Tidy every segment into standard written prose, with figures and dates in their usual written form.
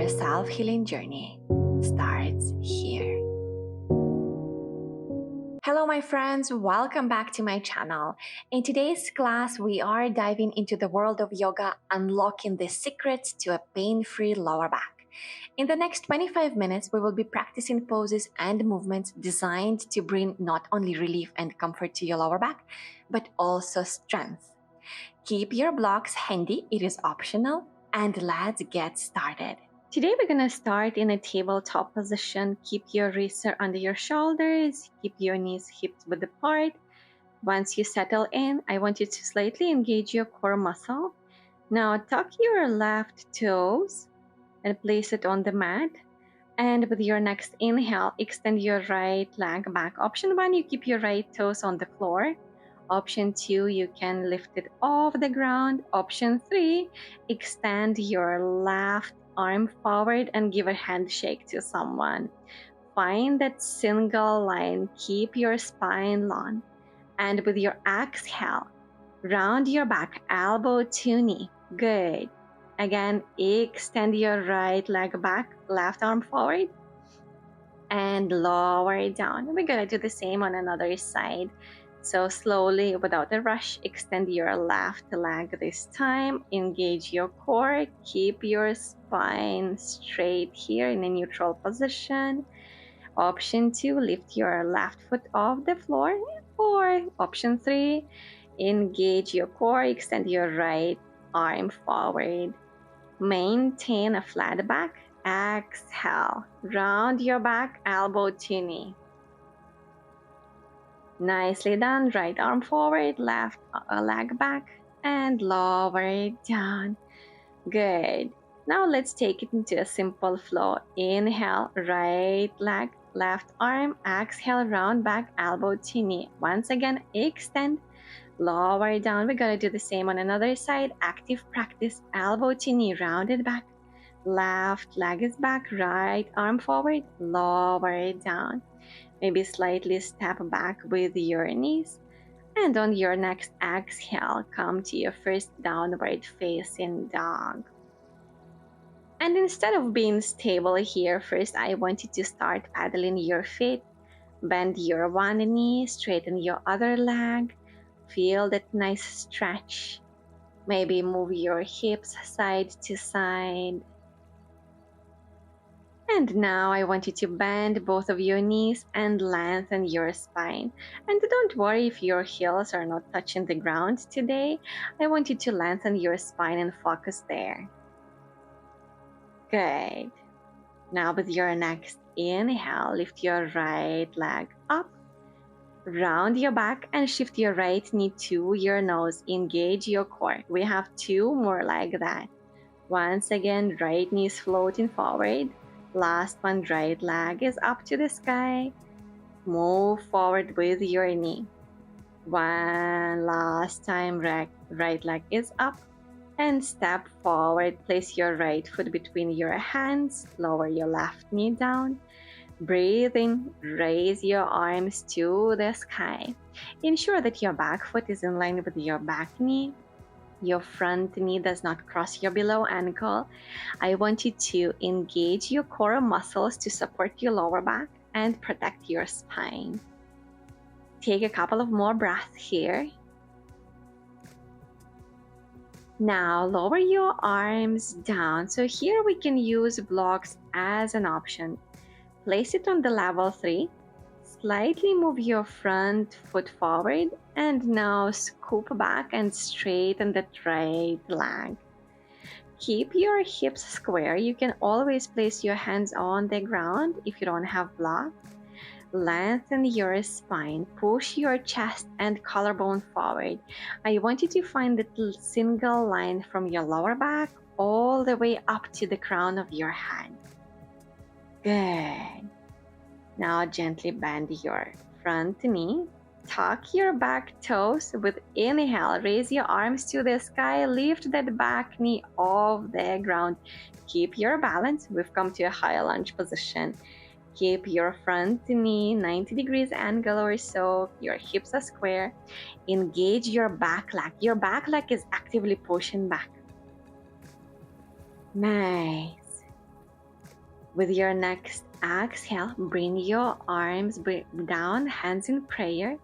Your self-healing journey starts here. Hello, my friends. Welcome back to my channel. In today's class, we are diving into the world of yoga, unlocking the secrets to a pain-free lower back. In the next 25 minutes, we will be practicing poses and movements designed to bring not only relief and comfort to your lower back, but also strength. Keep your blocks handy, it is optional, and let's get started. Today we're going to start in a tabletop position. Keep your wrists under your shoulders, keep your knees hips width apart. Once you settle in, I want you to slightly engage your core muscle. Now tuck your left toes and place it on the mat. And with your next inhale, extend your right leg back. Option 1, you keep your right toes on the floor. Option 2, you can lift it off the ground. Option 3, extend your left arm forward and give a handshake to someone. Find that single line. Keep your spine long. And with your exhale, round your back, elbow to knee. Good. Again, extend your right leg back, left arm forward, and lower it down. We're gonna do the same on another side. So slowly, without a rush, extend your left leg this time. Engage your core. Keep your spine straight here in a neutral position. Option 2, lift your left foot off the floor. Or option 3, engage your core. Extend your right arm forward. Maintain a flat back. Exhale. Round your back, elbow to knee. Nicely done. Right arm forward, left leg back, and lower it down. Good. Now let's take it into a simple flow. Inhale, right leg, left arm. Exhale, round back, elbow to knee. Once again, extend, lower down. We're gonna do the same on another side. Active practice. Elbow to knee, rounded back. Left leg is back, right arm forward, lower it down. Maybe slightly step back with your knees. And on your next exhale, come to your first downward facing dog. And instead of being stable here, first I want you to start pedaling your feet. Bend your one knee, straighten your other leg. Feel that nice stretch. Maybe move your hips side to side. And now I want you to bend both of your knees and lengthen your spine. And don't worry if your heels are not touching the ground today. I want you to lengthen your spine and focus there. Good. Now with your next inhale, lift your right leg up. Round your back and shift your right knee to your nose. Engage your core. We have 2 more like that. Once again, right knee is floating forward. Last one, right leg is up to the sky. Move forward with your knee. One last time, right leg is up. And step forward. Place your right foot between your hands. Lower your left knee down. Breathe in. Raise your arms to the sky. Ensure that your back foot is in line with your back knee. Your front knee does not cross your below ankle. I want you to engage your core muscles to support your lower back and protect your spine. Take a couple of more breaths here. Now lower your arms down. So here we can use blocks as an option. Place it on the level 3. Slightly move your front foot forward and now scoop back and straighten that right leg. Keep your hips square. You can always place your hands on the ground if you don't have blocks. Lengthen your spine. Push your chest and collarbone forward. I want you to find that single line from your lower back all the way up to the crown of your head. Good. Now gently bend your front knee. Tuck your back toes. With inhale, raise your arms to the sky. Lift that back knee off the ground. Keep your balance. We've come to a high lunge position. Keep your front knee 90 degrees angle or so. Your hips are square. Engage your back leg. Your back leg is actively pushing back. Nice. With your next exhale, bring your arms down, hands in prayer.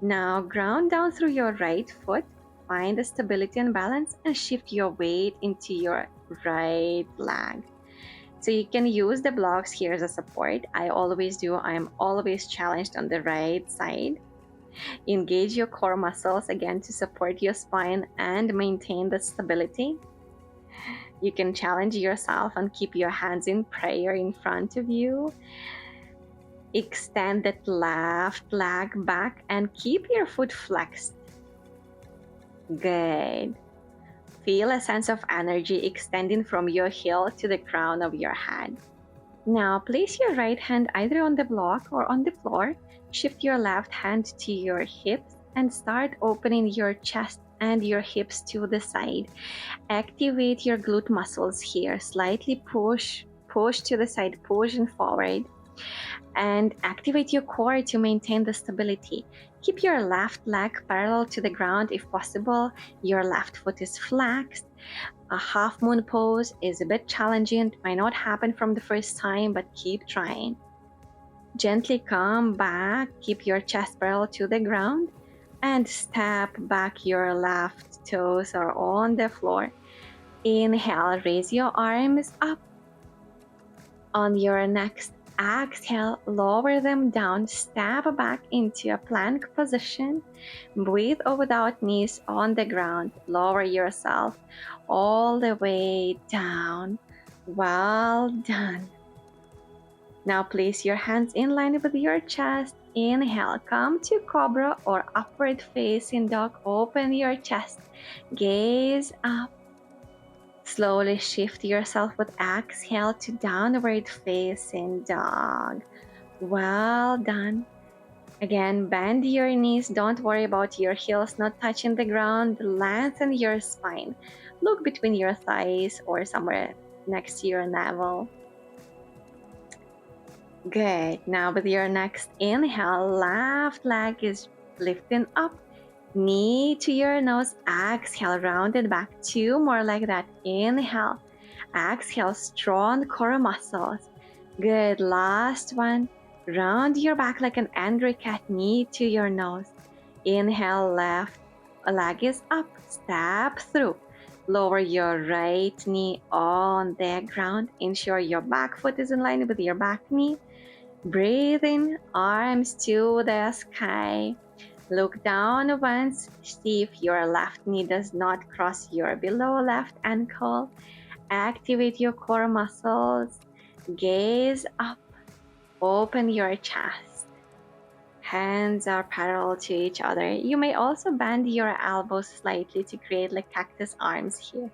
Now ground down through your right foot. Find the stability and balance and shift your weight into your right leg. So you can use the blocks here as a support. I always do. I'm always challenged on the right side. Engage your core muscles again to support your spine and maintain the stability. You can challenge yourself and keep your hands in prayer in front of you. Extend that left leg back and keep your foot flexed. Good. Feel a sense of energy extending from your heel to the crown of your head. Now place your right hand either on the block or on the floor. Shift your left hand to your hips and start opening your chest and your hips to the side. Activate your glute muscles here. Slightly push to the side, pushing forward. And activate your core to maintain the stability. Keep your left leg parallel to the ground if possible. Your left foot is flexed. A half moon pose is a bit challenging. It might not happen from the first time, but keep trying. Gently come back. Keep your chest parallel to the ground and step back. Your left toes are on the floor. Inhale, raise your arms up. On your next exhale, lower them down, step back into a plank position. Breathe without knees on the ground. Lower yourself all the way down. Well done. Now place your hands in line with your chest. Inhale, come to cobra or upward facing dog. Open your chest, gaze up. Slowly shift yourself with exhale to downward facing dog. Well done. Again, bend your knees. Don't worry about your heels not touching the ground. Lengthen your spine. Look between your thighs or somewhere next to your navel. Good. Now with your next inhale, left leg is lifting up. Knee to your nose. Exhale, rounded back. 2 more like that. Inhale. Exhale, strong core muscles. Good. Last one. Round your back like an angry cat. Knee to your nose. Inhale, left leg is up. Step through. Lower your right knee on the ground. Ensure your back foot is in line with your back knee. Breathe in, arms to the sky. Look down once. See if your left knee does not cross your below left ankle. Activate your core muscles. Gaze up. Open your chest. Hands are parallel to each other. You may also bend your elbows slightly to create like cactus arms here.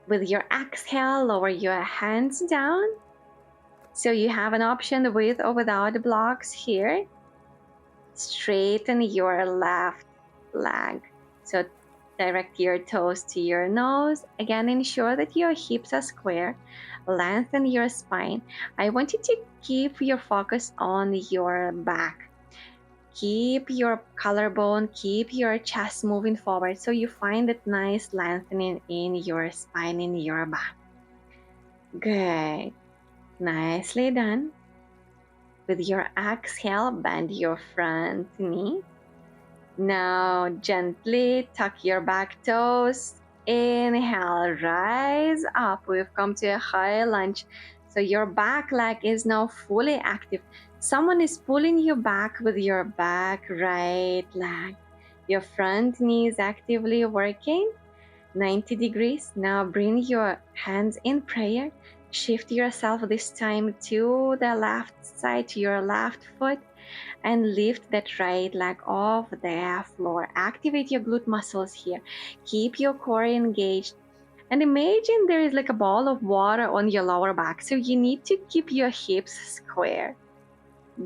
With your exhale, lower your hands down. So you have an option with or without blocks here. Straighten your left leg. So direct your toes to your nose. Again, ensure that your hips are square. Lengthen your spine. I want you to keep your focus on your back. Keep your collarbone, keep your chest moving forward so you find that nice lengthening in your spine, in your back. Good. Nicely done. With your exhale, bend your front knee. Now gently tuck your back toes. Inhale, rise up. We've come to a high lunge. So your back leg is now fully active. Someone is pulling you back with your back right leg. Your front knee is actively working. 90 degrees. Now bring your hands in prayer. Shift yourself this time to the left side, to your left foot, and lift that right leg off the floor. Activate your glute muscles here. Keep your core engaged. And imagine there is like a ball of water on your lower back. So you need to keep your hips square.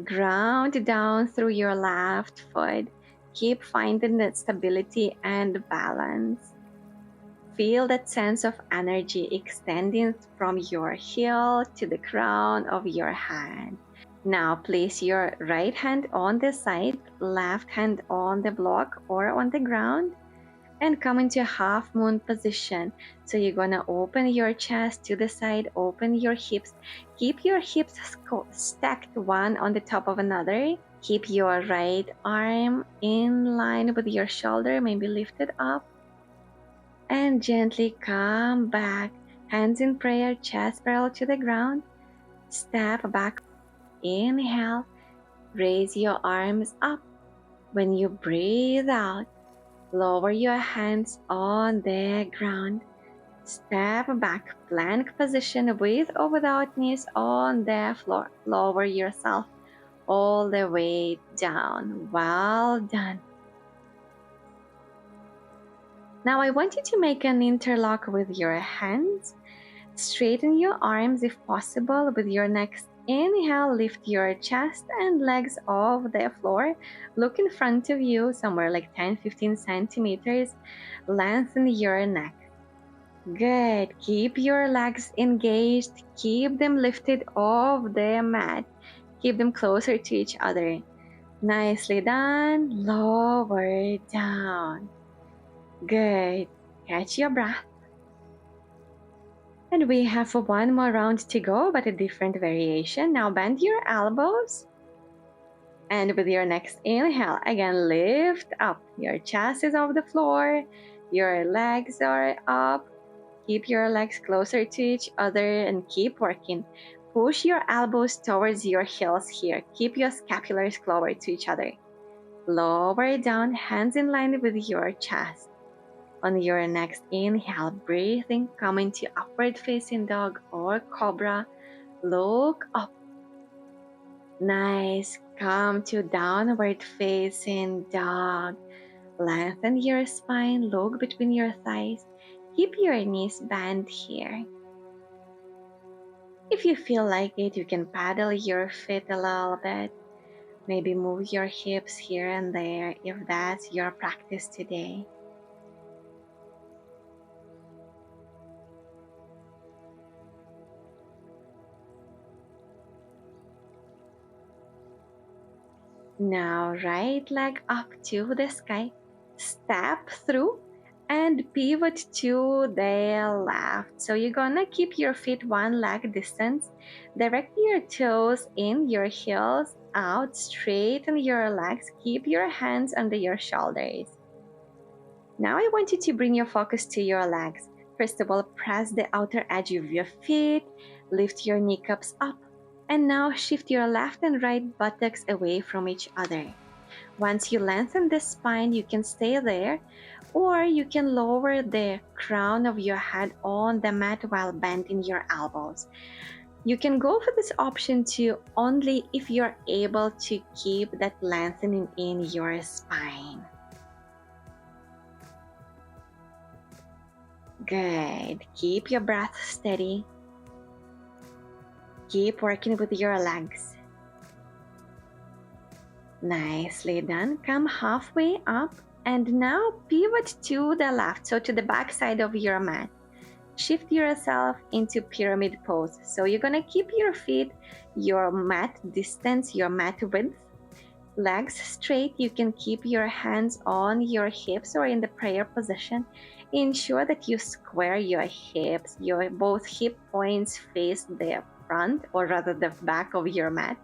Ground down through your left foot. Keep finding that stability and balance. Feel that sense of energy extending from your heel to the crown of your head. Now place your right hand on the side, left hand on the block or on the ground. and come into half moon position. So you're gonna open your chest to the side, open your hips, keep your hips stacked one on the top of another. Keep your right arm in line with your shoulder, maybe lifted up, and gently come back. Hands in prayer, chest parallel to the ground. Step back. Inhale, raise your arms up. When you breathe out, lower your hands on the ground. Step back, plank position with or without knees on the floor. Lower yourself all the way down. Well done. Now I want you to make an interlock with your hands. Straighten your arms if possible with your next inhale. Lift your chest and legs off the floor. Look in front of you, somewhere like 10-15 centimeters. Lengthen your neck. Good. Keep your legs engaged. Keep them lifted off the mat. Keep them closer to each other. Nicely done. Lower down. Good. Catch your breath. And we have one more round to go, but a different variation. Now bend your elbows. And with your next inhale, again, lift up. Your chest is off the floor. Your legs are up. Keep your legs closer to each other and keep working. Push your elbows towards your heels here. Keep your scapulars closer to each other. Lower down, hands in line with your chest. On your next inhale, breathing, come into upward facing dog or cobra. Look up. Nice. Come to downward facing dog. Lengthen your spine, look between your thighs. Keep your knees bent here. If you feel like it, you can paddle your feet a little bit. Maybe move your hips here and there if that's your practice today. Now right leg up to the sky. Step through and pivot to the left. So you're gonna keep your feet one leg distance. Direct your toes in, your heels out. Straighten your legs. Keep your hands under your shoulders. Now I want you to bring your focus to your legs. First of all, press the outer edge of your feet. Lift your kneecaps up. And now shift your left and right buttocks away from each other. Once you lengthen the spine, you can stay there, or you can lower the crown of your head on the mat while bending your elbows. You can go for this option too, only if you're able to keep that lengthening in your spine. Good. Keep your breath steady. Keep working with your legs. Nicely done. Come halfway up and now pivot to the left, so to the back side of your mat. Shift yourself into pyramid pose. So you're gonna keep your feet, your mat distance, your mat width, legs straight. You can keep your hands on your hips or in the prayer position. Ensure that you square your hips. Your both hip points face the front, or rather the back of your mat.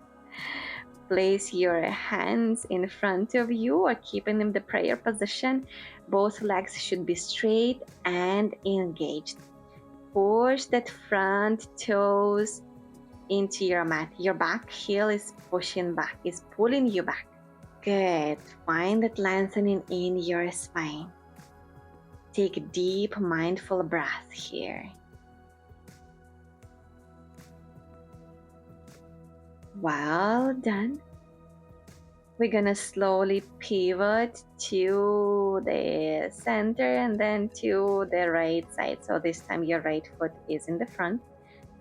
Place your hands in front of you or keeping in the prayer position. Both legs should be straight and engaged. Push that front toes into your mat. Your back heel is pushing back, is pulling you back. Good. Find that lengthening in your spine. Take a deep, mindful breath here. Well done. We're gonna slowly pivot to the center and then to the right side. So this time your right foot is in the front,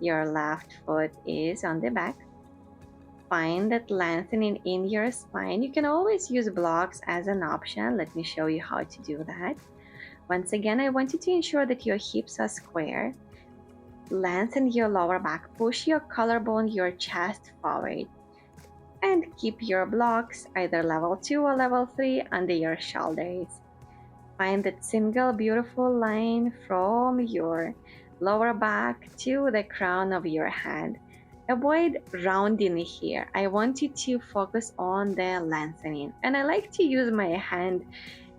your left foot is on the back. Find that lengthening in your spine. You can always use blocks as an option. Let me show you how to do that. Once again, I want you to ensure that your hips are square. Lengthen your lower back, push your collarbone, your chest forward, and keep your blocks either level 2 or level 3 under your shoulders. Find that single beautiful line from your lower back to the crown of your head. Avoid rounding here. I want you to focus on the lengthening. And I like to use my hand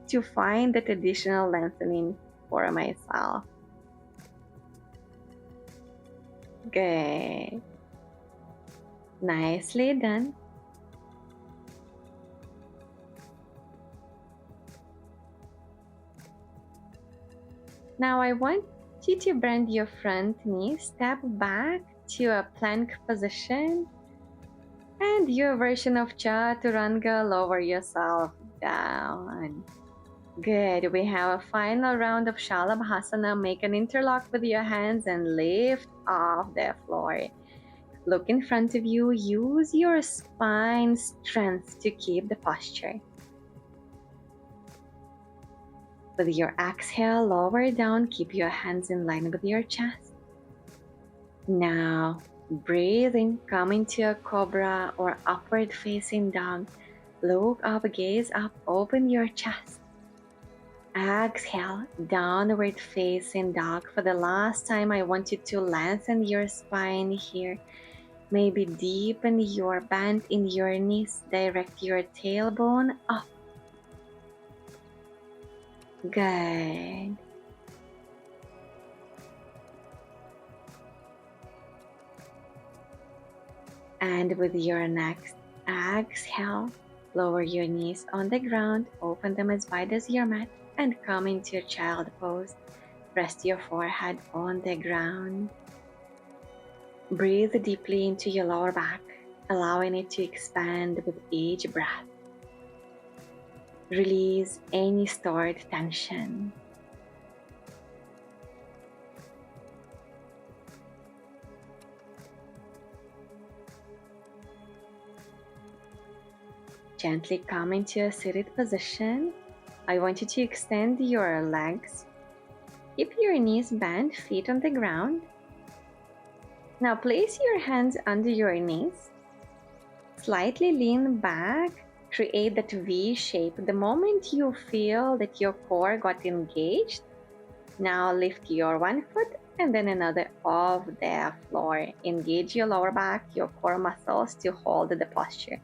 to find that additional lengthening for myself. Good. Nicely done. Now I want you to bend your front knee, step back to a plank position, and your version of Chaturanga, lower yourself down. Good. We have a final round of Shalabhasana. Make an interlock with your hands and lift off the floor. Look in front of you. Use your spine strength to keep the posture. With your exhale, lower down. Keep your hands in line with your chest. Now, breathe in. Come into a cobra or upward facing dog. Look up, gaze up. Open your chest. Exhale, downward facing dog. For the last time, I want you to lengthen your spine here. Maybe deepen your bend in your knees. Direct your tailbone up. Good. And with your next exhale, lower your knees on the ground. Open them as wide as your mat. And come into your child pose. Rest your forehead on the ground. Breathe deeply into your lower back, allowing it to expand with each breath. Release any stored tension. Gently come into a seated position. I want you to extend your legs. Keep your knees bent, feet on the ground. Now place your hands under your knees. Slightly lean back, create that V shape. The moment you feel that your core got engaged, now lift your one foot and then another off the floor. Engage your lower back, your core muscles to hold the posture.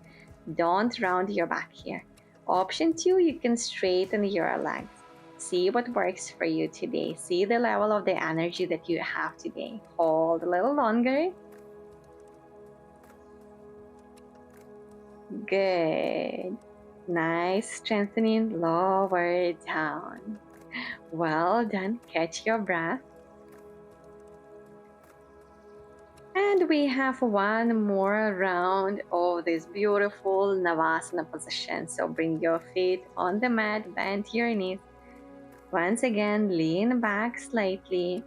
Don't round your back here. Option 2, you can straighten your legs. See what works for you today. See the level of the energy that you have today. Hold a little longer. Good. Nice strengthening, lower down. Well done. Catch your breath. And we have one more round of this beautiful Navasana position. So bring your feet on the mat, bend your knees. Once again, lean back slightly.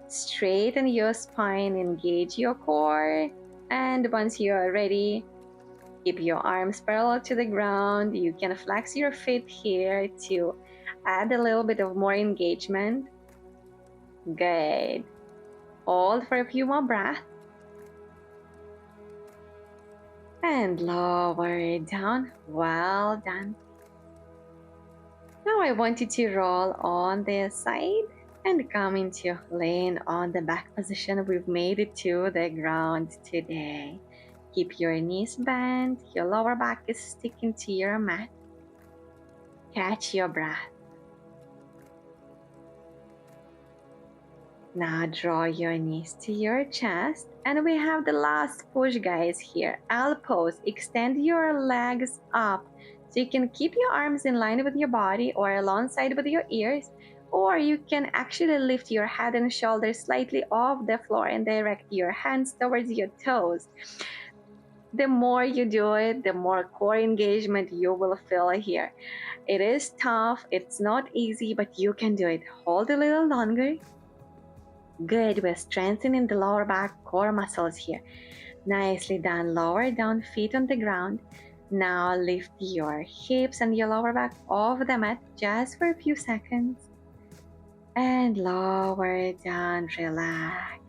Straighten your spine, engage your core. And once you are ready, keep your arms parallel to the ground. You can flex your feet here to add a little bit of more engagement. Good. Hold for a few more breaths. And lower down. Well done. Now I want you to roll on the side and come into laying on the back position. We've made it to the ground today. Keep your knees bent. Your lower back is sticking to your mat. Catch your breath. Now draw your knees to your chest. And we have the last push, guys, here. L pose. Extend your legs up. So you can keep your arms in line with your body or alongside with your ears. Or you can actually lift your head and shoulders slightly off the floor and direct your hands towards your toes. The more you do it, the more core engagement you will feel here. It is tough. It's not easy, but you can do it. Hold a little longer. Good. We're strengthening the lower back core muscles here. Nicely done. Lower down, feet on the ground. Now lift your hips and your lower back off the mat just for a few seconds. And lower down, relax.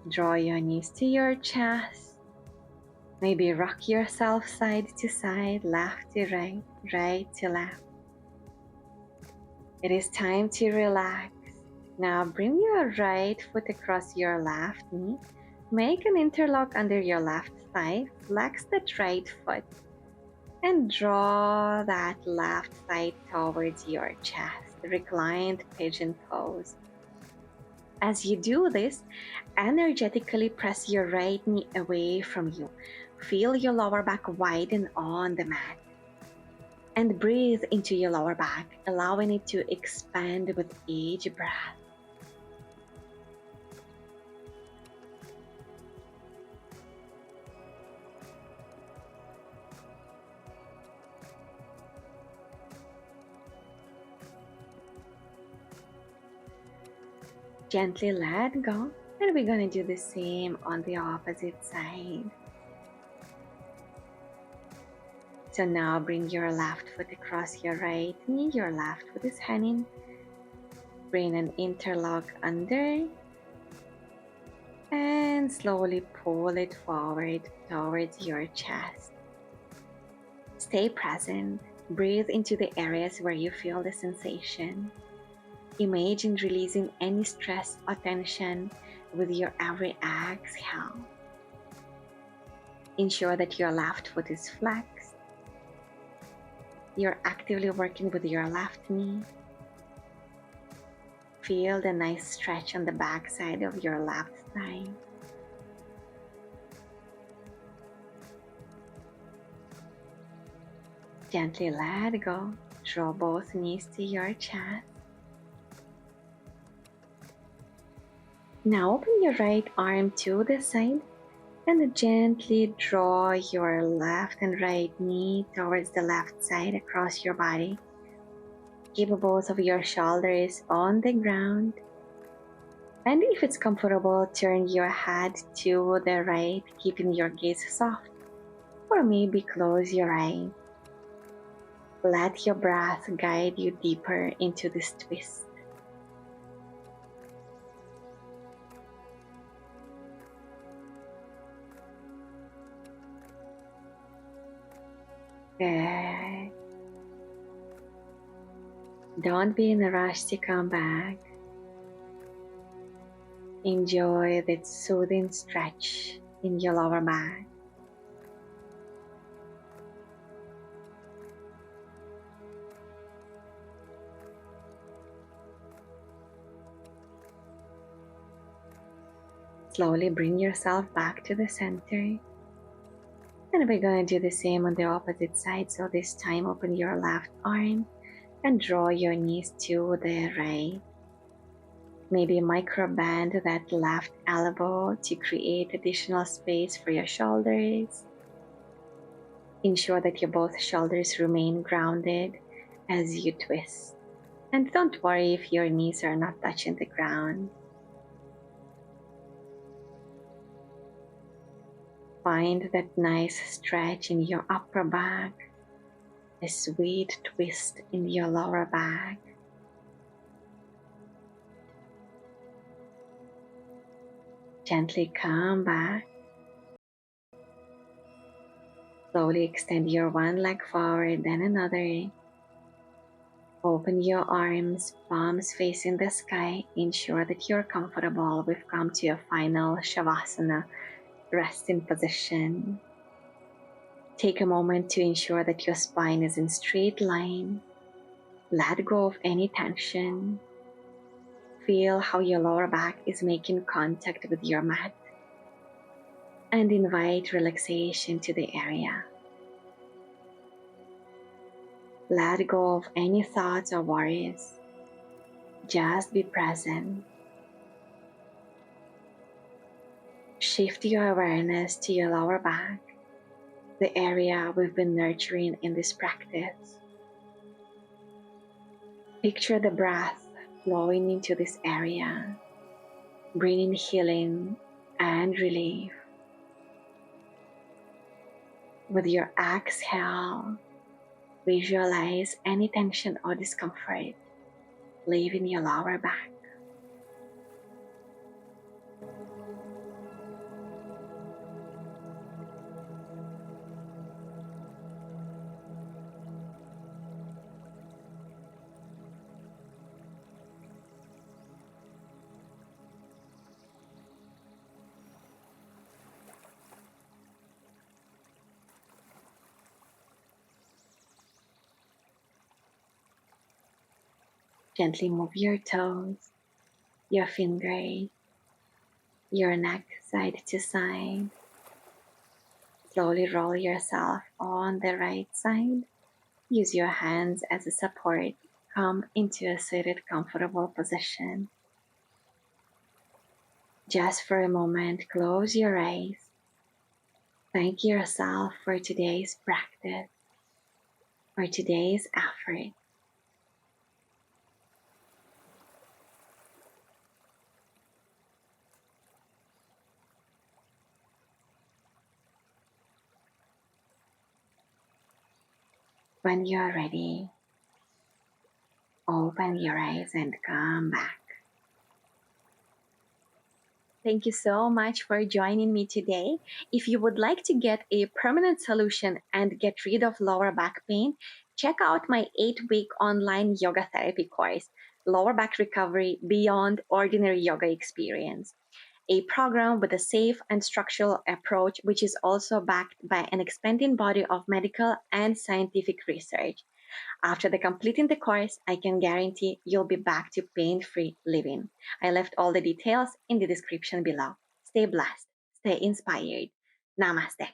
Draw your knees to your chest. Maybe rock yourself side to side, left to right, right to left. It is time to relax. Now bring your right foot across your left knee. Make an interlock under your left thigh. Flex that right foot and draw that left thigh towards your chest. Reclined pigeon pose. As you do this, energetically press your right knee away from you. Feel your lower back widen on the mat. And breathe into your lower back, allowing it to expand with each breath. Gently let go, and we're going to do the same on the opposite side. So now bring your left foot across your right knee. Your left foot is hanging. Bring an interlock under and slowly pull it forward towards your chest. Stay present. Breathe into the areas where you feel the sensation. Imagine releasing any stress or tension with your every exhale. Ensure that your left foot is flexed. You're actively working with your left knee. Feel the nice stretch on the back side of your left thigh. Gently let go. Draw both knees to your chest. Now open your right arm to the side and gently draw your left and right knee towards the left side across your body. Keep both of your shoulders on the ground. And if it's comfortable, turn your head to the right, keeping your gaze soft. Or maybe close your eyes. Let your breath guide you deeper into this twist. Good. Don't be in a rush to come back. Enjoy that soothing stretch in your lower back. Slowly bring yourself back to the center. And we're going to do the same on the opposite side. So this time open your left arm and draw your knees to the right. Maybe micro bend that left elbow to create additional space for your shoulders. Ensure that your both shoulders remain grounded as you twist. And don't worry if your knees are not touching the ground. Find that nice stretch in your upper back, a sweet twist in your lower back. Gently come back. Slowly extend your one leg forward, then another. Open your arms, palms facing the sky. Ensure that you're comfortable. We've come to your final Savasana resting position. Take a moment to ensure that your spine is in straight line. Let go of any tension. Feel how your lower back is making contact with your mat. And invite relaxation to the area. Let go of any thoughts or worries. Just be present. Shift your awareness to your lower back, the area we've been nurturing in this practice. Picture the breath flowing into this area, bringing healing and relief. With your exhale, visualize any tension or discomfort leaving your lower back. Gently move your toes, your fingers, your neck side to side. Slowly roll yourself on the right side. Use your hands as a support. Come into a seated, comfortable position. Just for a moment, close your eyes. Thank yourself for today's practice, for today's effort. When you're ready, open your eyes and come back. Thank you so much for joining me today. If you would like to get a permanent solution and get rid of lower back pain, check out my 8-week online yoga therapy course, Lower Back Recovery Beyond Ordinary Yoga Experience, a program with a safe and structural approach, which is also backed by an expanding body of medical and scientific research. After the completing the course, I can guarantee you'll be back to pain-free living. I left all the details in the description below. Stay blessed, stay inspired. Namaste.